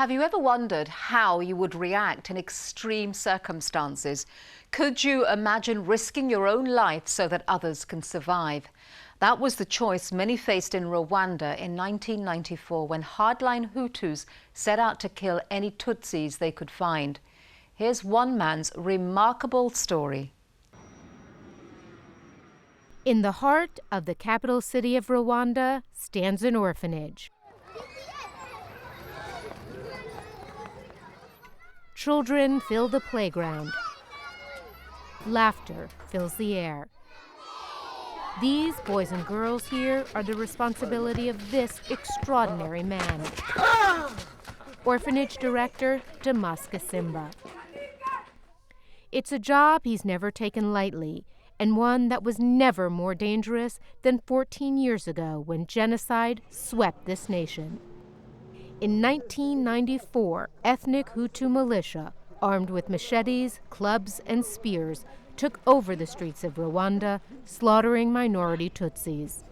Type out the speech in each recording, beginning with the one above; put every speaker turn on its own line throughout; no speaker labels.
Have you ever wondered how you would react in extreme circumstances? Could you imagine risking your own life so that others can survive? That was the choice many faced in Rwanda in 1994 when hardline Hutus set out to kill any Tutsis they could find. Here's one man's remarkable story.
In the heart of the capital city of Rwanda stands an orphanage. Children fill the playground. Laughter fills the air. These boys and girls here are the responsibility of this extraordinary man. Orphanage director Damas Gasimba. It's a job he's never taken lightly, and one that was never more dangerous than 14 years ago when genocide swept this nation. In 1994, ethnic Hutu militia, armed with machetes, clubs, and spears, took over the streets of Rwanda, slaughtering minority Tutsis.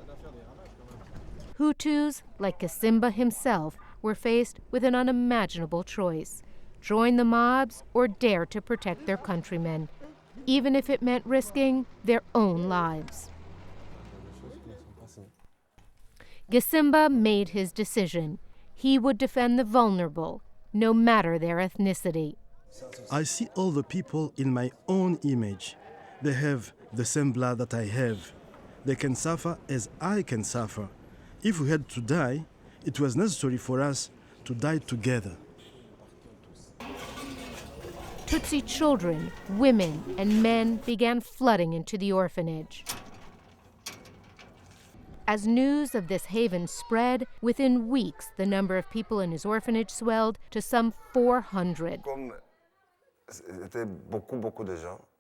Hutus, like Gasimba himself, were faced with an unimaginable choice: join the mobs or dare to protect their countrymen, even if it meant risking their own lives. Gasimba made his decision. He would defend the vulnerable, no matter their ethnicity.
I see all the people in my own image. They have the same blood that I have. They can suffer as I can suffer. If we had to die, it was necessary for us to die together.
Tutsi children, women, and men began flooding into the orphanage. As news of this haven spread, within weeks the number of people in his orphanage swelled to some 400.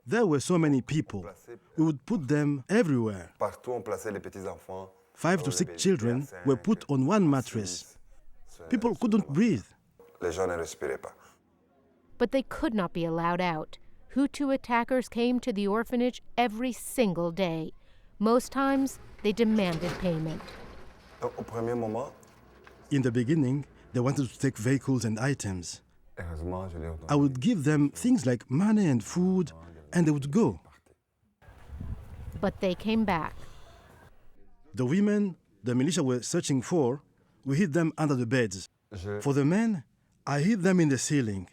There were so many people. We would put them everywhere. 5 to 6 children were put on one mattress. People couldn't breathe.
But they could not be allowed out. Hutu attackers came to the orphanage every single day. Most times, they demanded payment.
In the beginning, they wanted to take vehicles and items. I would give them things like money and food, and they would go.
But they came back.
The women the militia were searching for, we hid them under the beds. For the men, I hid them in the ceiling.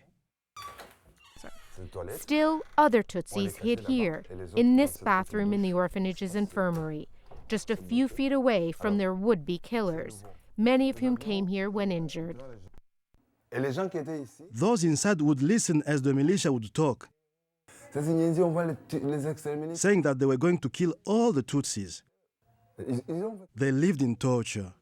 Still, other Tutsis hid here, in this bathroom in the orphanage's infirmary, just a few feet away from their would-be killers, many of whom came here when injured.
Those inside would listen as the militia would talk, saying that they were going to kill all the Tutsis. They lived in torture.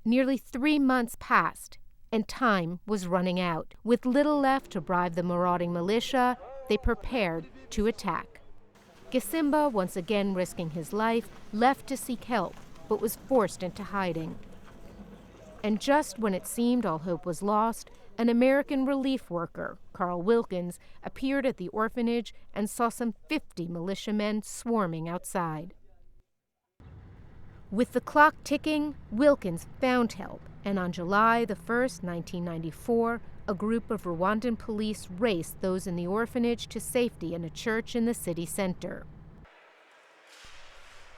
Nearly 3 months passed, and time was running out. With little left to bribe the marauding militia, they prepared to attack. Gasimba, once again risking his life, left to seek help, but was forced into hiding. And just when it seemed all hope was lost, an American relief worker, Carl Wilkins, appeared at the orphanage and saw some 50 militiamen swarming outside. With the clock ticking, Wilkins found help, and on July the 1st, 1994, a group of Rwandan police raced those in the orphanage to safety in a church in the city center.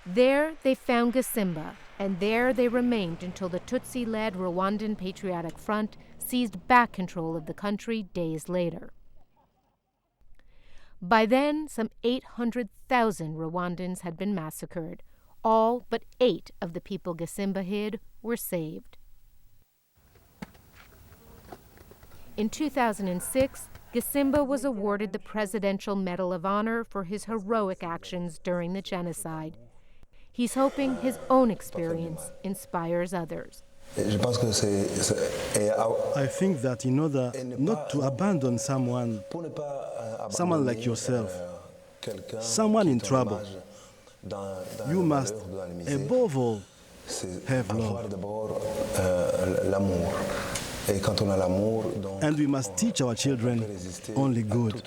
There they found Gasimba, and there they remained until the Tutsi-led Rwandan Patriotic Front seized back control of the country days later. By then, some 800,000 Rwandans had been massacred. All but 8 of the people Gasimba hid were saved. In 2006, Gasimba was awarded the Presidential Medal of Honor for his heroic actions during the genocide. He's hoping his own experience inspires others.
I think that in order not to abandon someone like yourself, someone in trouble, you must, above all, have love. And we must teach our children only good.